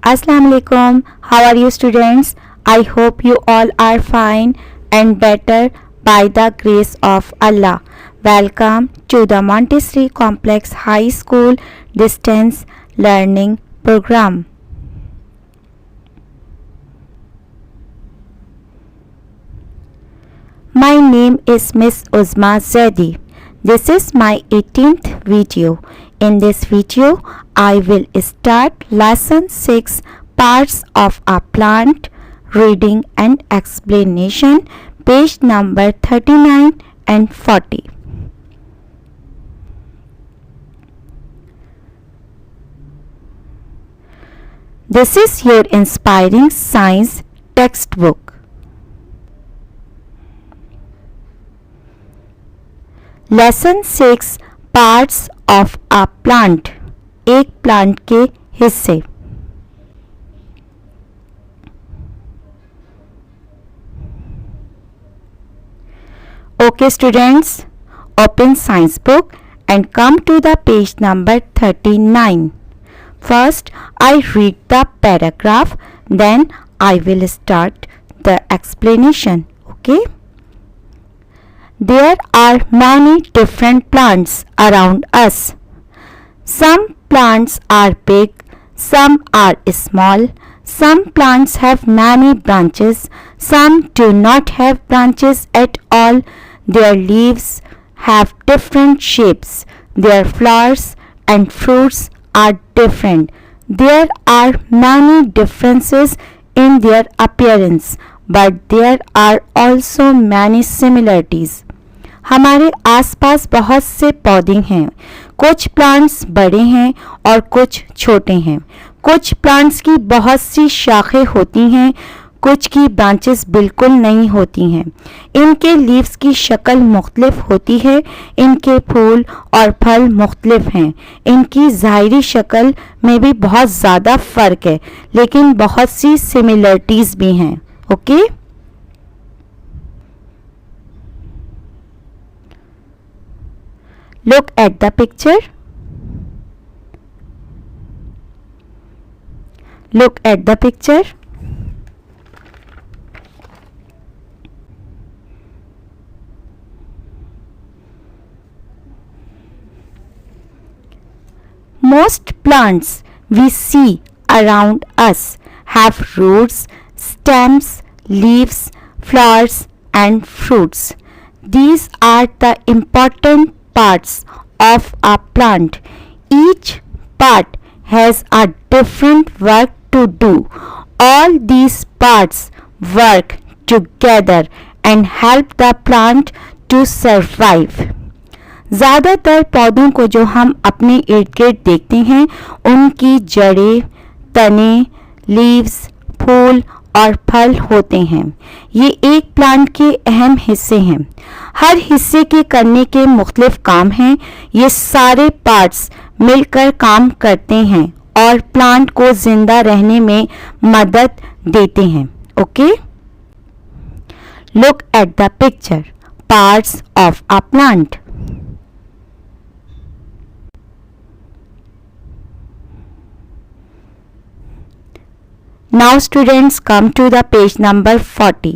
Assalamu alaikum. How are you students? I hope you all are fine and better by the grace of Allah. Welcome to the Montessori Complex High School Distance Learning Program. My name is Miss Uzma Zaidi. This is my 18th video. In this video, I will start lesson 6 parts of a plant, reading and explanation, page number 39 and 40. This is your inspiring science textbook. Lesson 6 parts of a plant, एक plant के हिस्से. Okay students, open science book and come to the page number 39. First I read the paragraph, then I will start the explanation. Okay. There are many different plants around us. Some plants are big, some are small. Some plants have many branches, some do not have branches at all. Their leaves have different shapes. Their flowers and fruits are different. There are many differences in their appearance, but there are also many similarities. हमारे आसपास बहुत से पौधे हैं. कुछ plants बड़े हैं और कुछ छोटे हैं. कुछ प्लांट्स की बहुत सी शाखें होती हैं, कुछ की ब्रांचेस बिल्कुल नहीं होती हैं. इनके लीव्स की शक्ल मुख्तलिफ होती है. इनके फूल और फल मुख्तलिफ हैं. इनकी ज़ाहिरी शक्ल में भी बहुत ज़्यादा फ़र्क है, लेकिन बहुत सी सिमिलरिटीज़ भी हैं. Okay. Look at the picture. Look at the picture. Most plants we see around us have roots, stems, leaves, flowers and fruits. These are the important parts of a plant. Each part has a different work to do. All these parts work together and help the plant to survive. ज़्यादातर पौधों को जो हम अपने इर्द गिर्द देखते हैं, उनकी जड़ें, तने, लीव्स, फूल और फल होते हैं. ये एक प्लांट के अहम हिस्से हैं. हर हिस्से के करने के मुख्तलिफ काम हैं. ये सारे पार्ट्स मिलकर काम करते हैं और प्लांट को जिंदा रहने में मदद देते हैं. Okay. Look at the picture. Parts of a plant. Now students, come to the page number 40.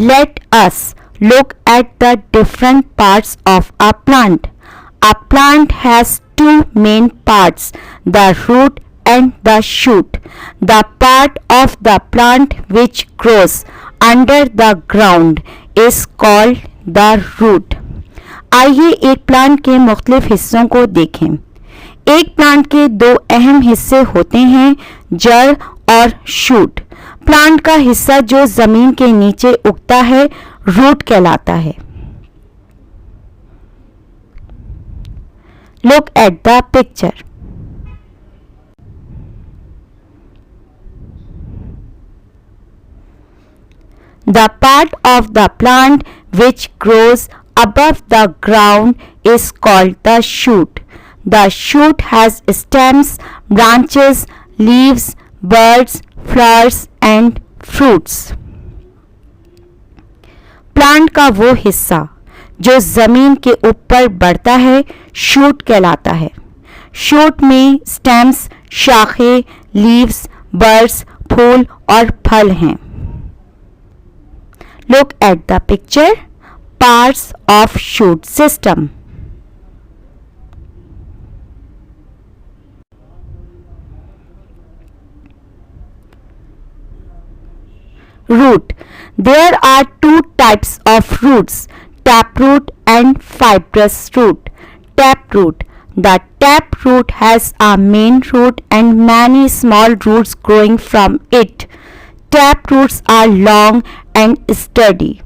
Let us look at the different parts of a plant. A plant has two main parts, the root and the shoot. The part of the plant which grows under the ground is called the root. आइए एक plant के मुख्तलिफ हिस्सों को देखें. एक plant के दो अहम हिस्से होते हैं, जड़ और शूट. प्लांट का हिस्सा जो जमीन के नीचे उगता है, रूट कहलाता है. Look at the picture. The part of the plant which grows above the ground is called the shoot. The shoot has stems, branches, leaves, buds, flowers and fruits. Plant का वो हिस्सा जो जमीन के ऊपर बढ़ता है, शूट कहलाता है. शूट में स्टेम्स, शाखें, लीव्स, बर्ड्स, फूल और फल हैं। Look at the picture. Parts of shoot system. Root. There are two types of roots, taproot and fibrous root. Taproot. The taproot has a main root and many small roots growing from it. Taproots are long and sturdy.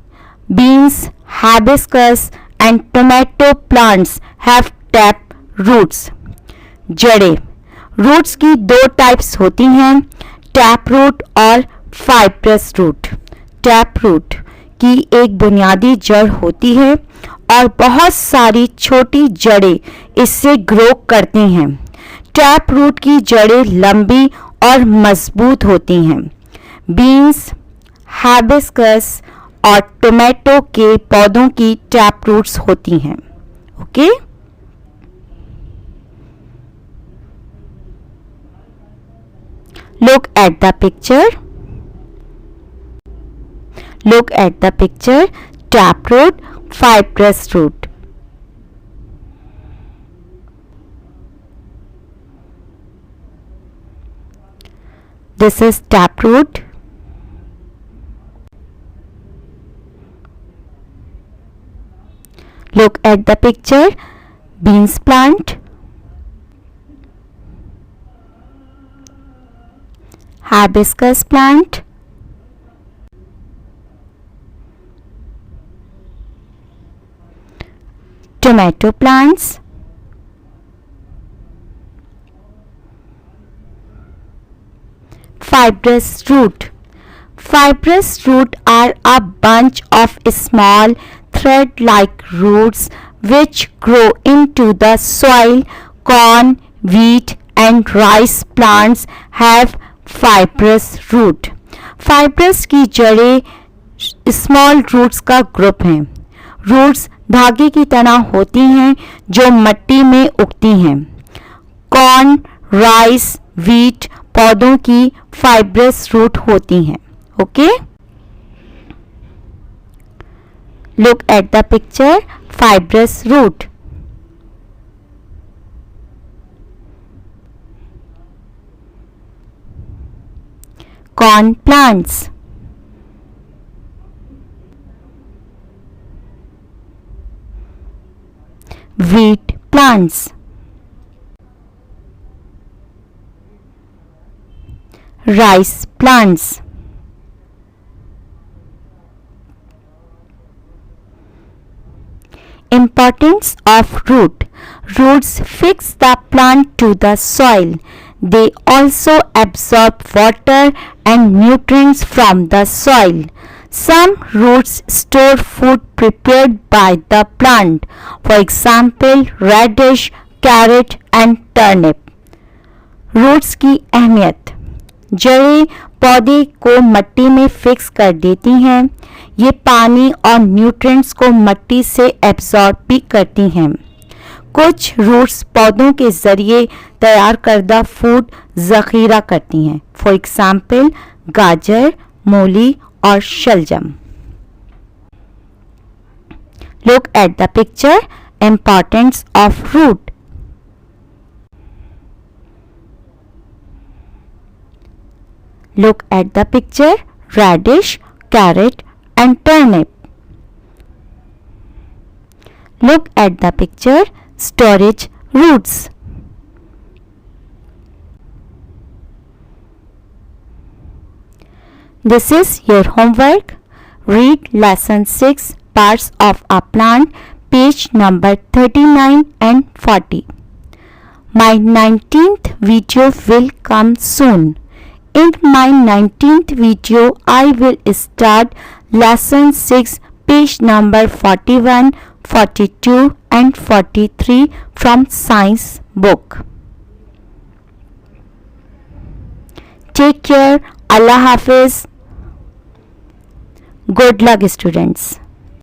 Beans, hibiscus and tomato plants have tap roots. जड़ें. Roots की दो types होती हैं, tap root और fibrous root. Tap root की एक बुनियादी जड़ होती है और बहुत सारी छोटी जड़ें इससे ग्रो करती हैं। टैप रूट की जड़ें लंबी और मजबूत होती हैं। बीन्स, हाइबिस्कस और टोमेटो के पौधों की टैप रूट्स होती हैं। Okay, look at the picture. Look at the picture. Taproot, fibrous root. This is taproot. Look at the picture. Beans plant, hibiscus plant, tomato plants, fibrous root. Fibrous root are a bunch of small thread-like roots which grow into the soil. Corn, wheat and rice plants have fibrous root. Fibrous की जड़ें small roots का group हैं। Roots धागे की तरह होती हैं जो मिट्टी में उगती हैं। कॉर्न, राइस, व्हीट पौधों की फाइब्रस रूट होती हैं। Okay, look at the picture, fibrous root. Corn plants, wheat plants, rice plants, importance of root. Roots fix the plant to the soil. They also absorb water and nutrients from the soil. Some roots store food prepared by the plant. For example, radish, carrot and turnip. Roots की अहमियत। जड़ें पौधे को मिट्टी में fix कर देती हैं। ये पानी और न्यूट्रिएंट्स को मिट्टी से एब्जॉर्ब भी करती हैं। कुछ रूट्स पौधों के जरिए तैयार करदा फूड ज़ख़ीरा करती हैं। फॉर एग्जाम्पल, गाजर, मूली और शलजम। Look at the picture, importance of root. Look at the picture, radish, carrot and turnip. Look at the picture, storage roots. This is your homework. Read lesson 6, parts of a plant, page number 39 and 40. My 19th video will come soon. In my 19th video, I will start lesson 6, page number 41, 42 and 43 from science book. Take care. Allah Hafiz. Good luck, students.